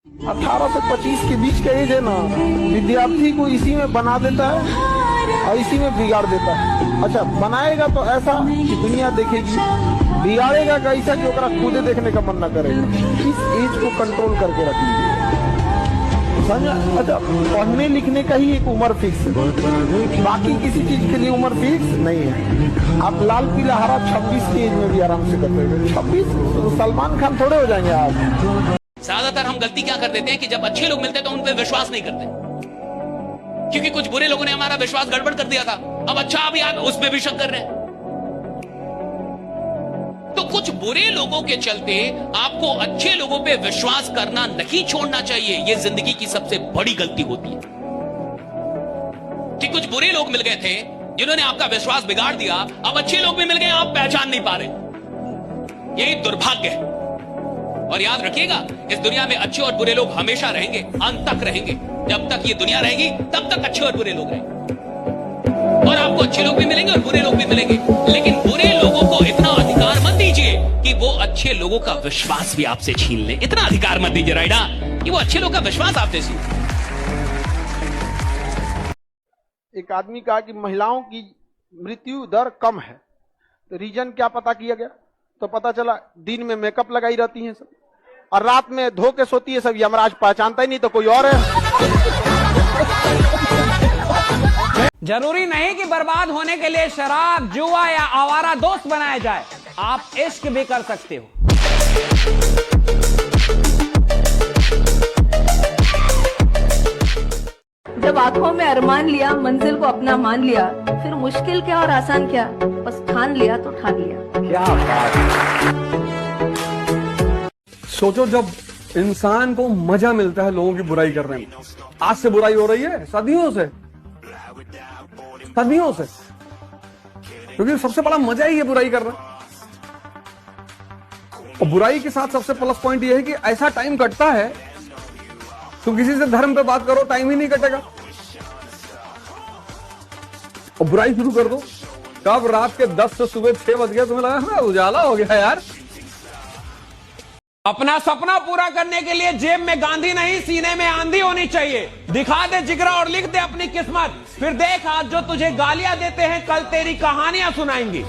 18 से 25 के बीच का एज है ना, विद्यार्थी को इसी में बना देता है और इसी में बिगाड़ देता है। अच्छा, बनाएगा तो ऐसा कि दुनिया देखेगी, बिगाड़ेगा कैसा कि ओकरा खुदे देखने का मन न करेगा। इस एज को कंट्रोल करके रखिए, समझा? अच्छा, पढ़ने लिखने का ही एक उम्र फिक्स है, बाकी किसी चीज के लिए उम्र फिक्स नहीं है। आप लाल पीला हरा 26 की एज में भी आराम से करते हैं। 26 तो सलमान खान थोड़े हो जाएंगे आप। ज्यादातर हम गलती क्या कर देते हैं कि जब अच्छे लोग मिलते हैं तो उन पर विश्वास नहीं करते, क्योंकि कुछ बुरे लोगों ने हमारा विश्वास गड़बड़ कर दिया था। अब अच्छा, अभी आप उस पर भी शक कर रहे हैं। तो कुछ बुरे लोगों के चलते आपको अच्छे लोगों पे विश्वास करना नहीं छोड़ना चाहिए। यह जिंदगी की सबसे बड़ी गलती होती है कि कुछ बुरे लोग मिल गए थे जिन्होंने आपका विश्वास बिगाड़ दिया। अब अच्छे लोग भी मिल गए, आप पहचान नहीं पा रहे। यही दुर्भाग्य है। और याद रखिएगा, इस दुनिया में अच्छे और बुरे लोग हमेशा रहेंगे, अंत तक रहेंगे। जब तक ये दुनिया रहेगी तब तक अच्छे और बुरे लोग रहेंगे, और आपको अच्छे लोग भी मिलेंगे और बुरे लोग भी मिलेंगे। लेकिन बुरे लोगों को इतना अधिकार मत दीजिए कि वो अच्छे लोगों का विश्वास भी आपसे छीन ले। इतना अधिकार मत दीजिए, राइट, कि वो अच्छे लोग का विश्वास आपसे छीन। एक आदमी कहा कि महिलाओं की मृत्यु दर कम है, तो रीजन क्या पता किया गया, तो पता चला दिन में मेकअप लगाई रहती हैं सब, और रात में धो के सोती है सब। यमराज पहचानता ही नहीं तो कोई और है। जरूरी नहीं कि बर्बाद होने के लिए शराब, जुआ या आवारा दोस्त बनाया जाए। आप इश्क भी कर सकते हो। जब आंखों में अरमान लिया, मंजिल को अपना मान लिया, फिर मुश्किल क्या और आसान क्या, बस ठान लिया तो ठान लिया। क्या बात। सोचो, जब इंसान को मजा मिलता है लोगों की बुराई करने में। आज से बुराई हो रही है, सदियों से, सदियों से, क्योंकि सबसे बड़ा मजा ही है बुराई करना। और बुराई के साथ सबसे प्लस पॉइंट यह है कि ऐसा टाइम कटता है, तुम किसी से धर्म पे बात करो, टाइम ही नहीं कटेगा। और बुराई शुरू कर दो, कब रात के 10 से सुबह 6 बज गया, तुम्हें लगा उजाला हो गया यार। अपना सपना पूरा करने के लिए जेब में गांधी नहीं, सीने में आंधी होनी चाहिए। दिखा दे जिगरा और लिख दे अपनी किस्मत, फिर देख आज जो तुझे गालियां देते हैं कल तेरी कहानियां सुनाएंगी।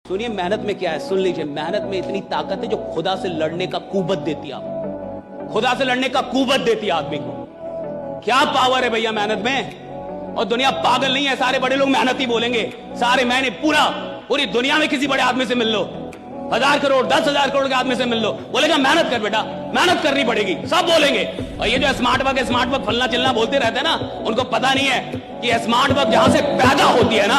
सुनिए, मेहनत में क्या है, सुन लीजिए। मेहनत में इतनी ताकत है जो खुदा से लड़ने का कुव्वत देती है आपको। खुदा से लड़ने का कुव्वत देती है आदमी को। क्या पावर है भैया मेहनत में। और दुनिया पागल नहीं है, सारे बड़े लोग मेहनत ही बोलेंगे। सारे मैंने पूरी दुनिया में किसी बड़े आदमी से मिल लो, 1000 करोड़ 10,000 करोड़ के आदमी से मिल लो, बोलेगा मेहनत कर बेटा, मेहनत करनी पड़ेगी, सब बोलेंगे। और ये जो स्मार्ट वर्क फलना चिलना बोलते रहते हैं ना, उनको पता नहीं है कि स्मार्ट वर्क जहां से पैदा होती है ना,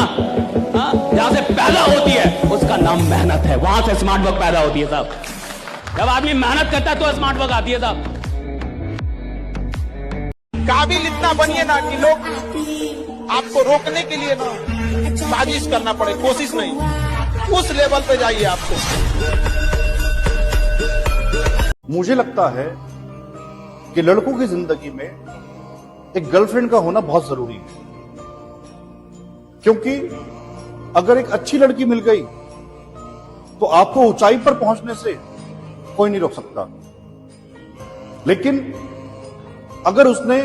जहां से पैदा होती है उसका नाम मेहनत है। वहां से स्मार्ट वर्क पैदा होती है साहब। जब आदमी मेहनत करता है तो स्मार्ट वर्क आती है साहब। काबिल इतना बनिए ना कि लोग आपको रोकने के लिए ना साजिश करना पड़े, कोशिश नहीं, उस लेवल पे जाइए आपको। मुझे लगता है कि लड़कों की जिंदगी में एक गर्लफ्रेंड का होना बहुत जरूरी है, क्योंकि अगर एक अच्छी लड़की मिल गई तो आपको ऊंचाई पर पहुंचने से कोई नहीं रोक सकता। लेकिन अगर उसने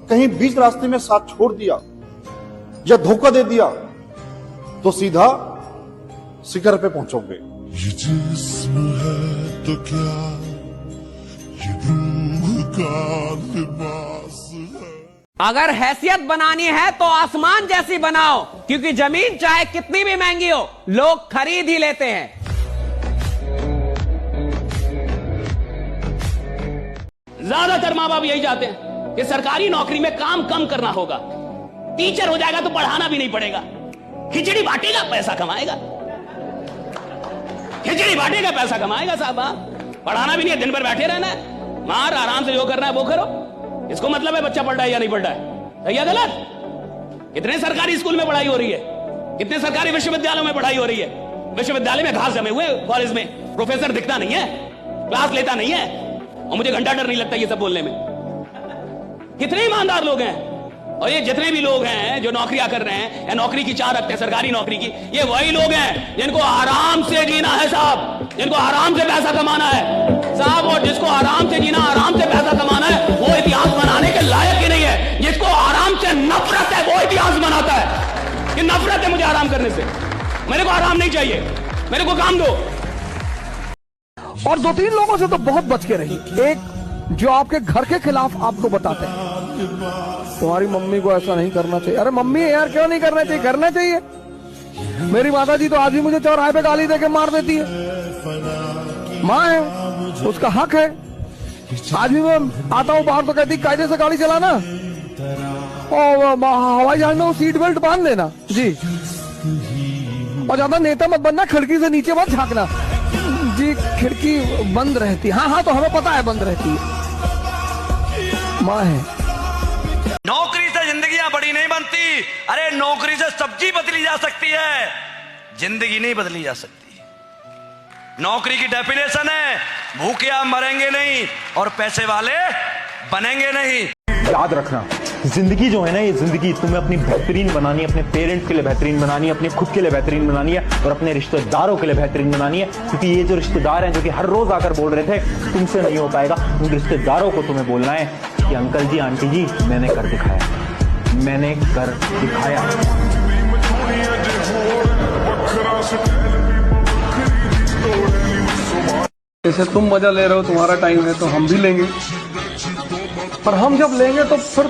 कहीं बीच रास्ते में साथ छोड़ दिया या धोखा दे दिया तो सीधा शिखर पे पहुंचोगे। ये जिस्म है तो क्या, ये रूह का लिबास है। अगर हैसियत बनानी है तो आसमान जैसी बनाओ, क्योंकि जमीन चाहे कितनी भी महंगी हो लोग खरीद ही लेते हैं। ज्यादातर माँ बाप यही चाहते हैं कि सरकारी नौकरी में काम कम करना होगा, टीचर हो जाएगा तो पढ़ाना भी नहीं पड़ेगा, खिचड़ी बांटेगा पैसा कमाएगा, खिचड़ी बांटेगा पैसा कमाएगा साहब। पढ़ाना भी नहीं है, दिन भर बैठे रहना है, मार आराम से जो करना है वो करो। इसको मतलब है बच्चा पढ़ रहा है या नहीं पढ़ रहा है, सही है गलत। कितने सरकारी स्कूल में पढ़ाई हो रही है, कितने सरकारी विश्वविद्यालयों में पढ़ाई हो रही है। विश्वविद्यालय में घास जमे हुए, कॉलेज में प्रोफेसर दिखता नहीं है, क्लास लेता नहीं है, और मुझे घंटा डर नहीं लगता ये सब बोलने में। कितने ईमानदार लोग हैं। और ये जितने भी लोग हैं जो नौकरियां कर रहे हैं या नौकरी की चाह रखते हैं सरकारी नौकरी की, ये वही लोग हैं जिनको आराम से जीना है साहब, जिनको आराम से पैसा कमाना है साहब, और जिसको आराम से जीना, आराम से पैसा कमाना है, वो इतिहास बनाने के लायक ही नहीं है। जिसको आराम से नफरत है वो इतिहास बनाता है कि नफरत है मुझे आराम करने से, मेरे को आराम नहीं चाहिए, मेरे को काम दो। और 2-3 लोगों से तो बहुत बच के रहिए। एक जो आपके घर के खिलाफ आपको बताते हैं तुम्हारी मम्मी को ऐसा नहीं करना चाहिए। अरे मम्मी यार क्यों नहीं करना चाहिए, करना चाहिए। मेरी माता जी तो आज भी मुझे चौराहे पे गाली देके मार देती है। माँ है, उसका हक है। आज भी मैं आता हूँ बाहर तो कहती कायदे से गाड़ी चलाना और हवाई जहाज में वो सीट बेल्ट बांध लेना जी, और ज्यादा नेता मत बनना, खिड़की से नीचे मत झांकना जी, खिड़की बंद रहती। हाँ तो हमें पता है बंद रहती है। माँ है। नौकरी से जिंदगियां बड़ी नहीं बनती। अरे नौकरी से सब्जी बदली जा सकती है, जिंदगी नहीं बदली जा सकती। नौकरी की डेफिनेशन है भूखे आप मरेंगे नहीं और पैसे वाले बनेंगे नहीं। याद रखना, जिंदगी जो है ना, ये जिंदगी तुम्हें अपनी बेहतरीन बनानी है, अपने पेरेंट्स के लिए बेहतरीन बनानी है, अपने खुद के लिए बेहतरीन बनानी है और अपने रिश्तेदारों के लिए बेहतरीन बनानी है। क्योंकि ये जो रिश्तेदार हैं जो कि हर रोज आकर बोल रहे थे तुमसे नहीं हो पाएगा, उन रिश्तेदारों को तुम्हें बोलना है कि अंकल जी आंटी जी मैंने कर दिखाया, मैंने कर दिखाया। जैसे तुम मजा ले रहे हो, तुम्हारा टाइम है तो हम भी लेंगे, पर हम जब लेंगे तो फिर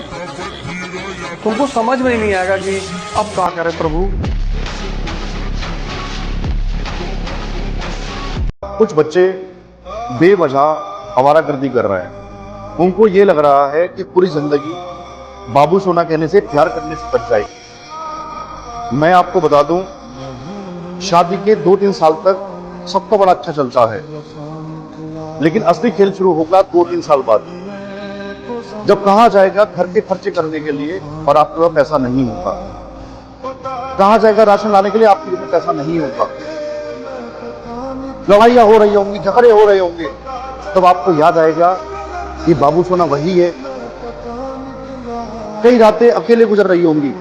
तुमको समझ में ही नहीं आएगा कि अब क्या करें प्रभु। कुछ बच्चे बेवजह आवारागर्दी कर रहे हैं। उनको ये लग रहा है कि पूरी जिंदगी बाबू सोना कहने से, प्यार करने से बच जाएगी। मैं आपको बता दूं, शादी के 2-3 साल तक सबको बड़ा अच्छा चलता है, लेकिन असली खेल शुरू होगा 2-3 साल बाद, जब कहा जाएगा घर के खर्चे करने के लिए और आपके पास पैसा नहीं होगा, कहा जाएगा राशन लाने के लिए आपके पास पैसा नहीं होगा, लड़ाइयां हो रही होंगी, झगड़े हो रहे होंगे, तब आपको याद आएगा कि बाबू सोना वही है। कई रातें अकेले गुजर रही होंगी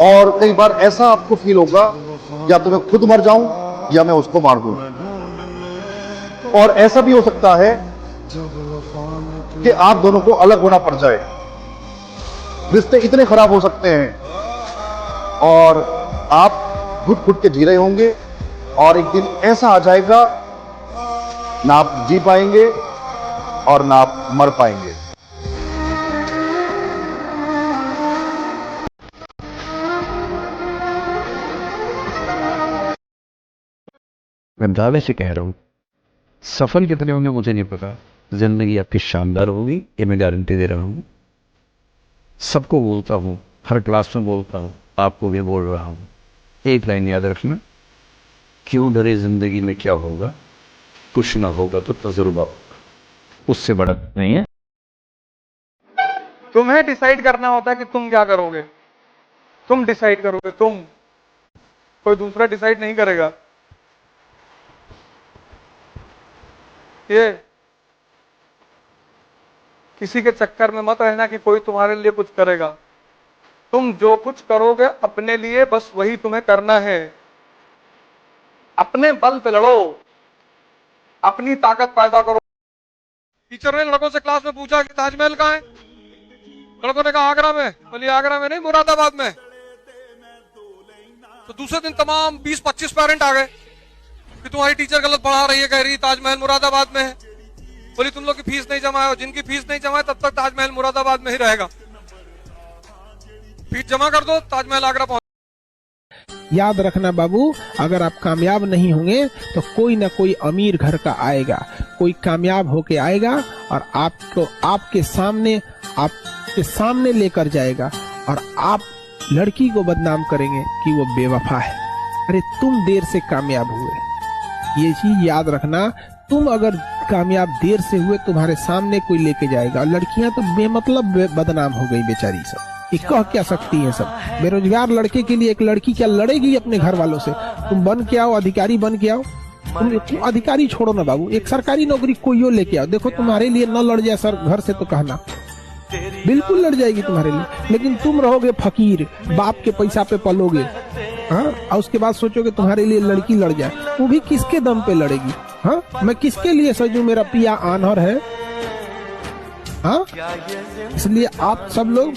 और कई बार ऐसा आपको फील होगा या तो मैं खुद मर जाऊं या मैं उसको मार दूं। और ऐसा भी हो सकता है कि आप दोनों को अलग होना पड़ जाए। रिश्ते इतने खराब हो सकते हैं और आप घुट-घुट के जी रहे होंगे और एक दिन ऐसा आ जाएगा ना आप जी पाएंगे और ना आप मर पाएंगे। मैं दावे से कह रहा हूँ, सफल कितने होंगे मुझे नहीं पता, जिंदगी आपकी शानदार होगी, ये मैं गारंटी दे रहा हूँ। सबको बोलता हूँ, हर क्लास में बोलता हूँ, आपको भी बोल रहा हूँ, एक लाइन याद रखना, क्यों डरे जिंदगी में क्या होगा, कुछ ना होगा तो तजुर्बा होगा, उससे बड़ा नहीं है। तुम्हें डिसाइड करना होता है कि तुम क्या करोगे, तुम डिसाइड करोगे, तुम, कोई दूसरा डिसाइड नहीं करेगा। ये किसी के चक्कर में मत रहना कि कोई तुम्हारे लिए कुछ करेगा। तुम जो कुछ करोगे अपने लिए, बस वही तुम्हें करना है। अपने बल पे लड़ो, अपनी ताकत पैदा करो। टीचर ने लड़कों से क्लास में पूछा कि ताजमहल कहाँ है? लड़कों ने कहा आगरा में। बोलिए आगरा में नहीं, मुरादाबाद में। तो दूसरे दिन तमाम 20-25 पेरेंट आ गए कि तुम्हारी टीचर गलत पढ़ा रही है, कह रही ताजमहल मुरादाबाद में है। बोली तुम लोग की फीस नहीं जमा है, और जिनकी फीस नहीं जमा है तब तक ताजमहल मुरादाबाद में ही रहेगा। फीस जमा कर दो, ताजमहल आगरा पहुंच। याद रखना बाबू, अगर आप कामयाब नहीं होंगे तो कोई ना कोई अमीर घर का आएगा, कोई कामयाब होके आएगा और आपको आपके सामने लेकर जाएगा और आप लड़की को बदनाम करेंगे कि वो बेवफा है। अरे तुम देर से कामयाब हुए, ये चीज याद रखना। तुम अगर कामयाब देर से हुए, तुम्हारे सामने कोई लेके जाएगा। लड़कियां तो बेमतलब बदनाम हो गई बेचारी सब, ये कह क्या सकती हैं सब। बेरोजगार लड़के के लिए एक लड़की क्या लड़ेगी अपने घर वालों से? तुम बन के आओ, अधिकारी बन के आओ। तुम अधिकारी छोड़ो ना बाबू, एक सरकारी नौकरी कोई लेके आओ। देखो तुम्हारे लिए न लड़ जाए सर घर से तो कहना, बिल्कुल लड़ जाएगी तुम्हारे लिए। लेकिन तुम रहोगे फकीर, बाप के पैसा पे पलोगे, हाँ, और उसके बाद सोचोगे तुम्हारे लिए लड़की लड़ जाए, वो भी किसके दम पे लड़ेगी? हाँ, मैं किसके लिए सजूं, मेरा पिया आन्हर है? हाँ, इसलिए आप सब लोग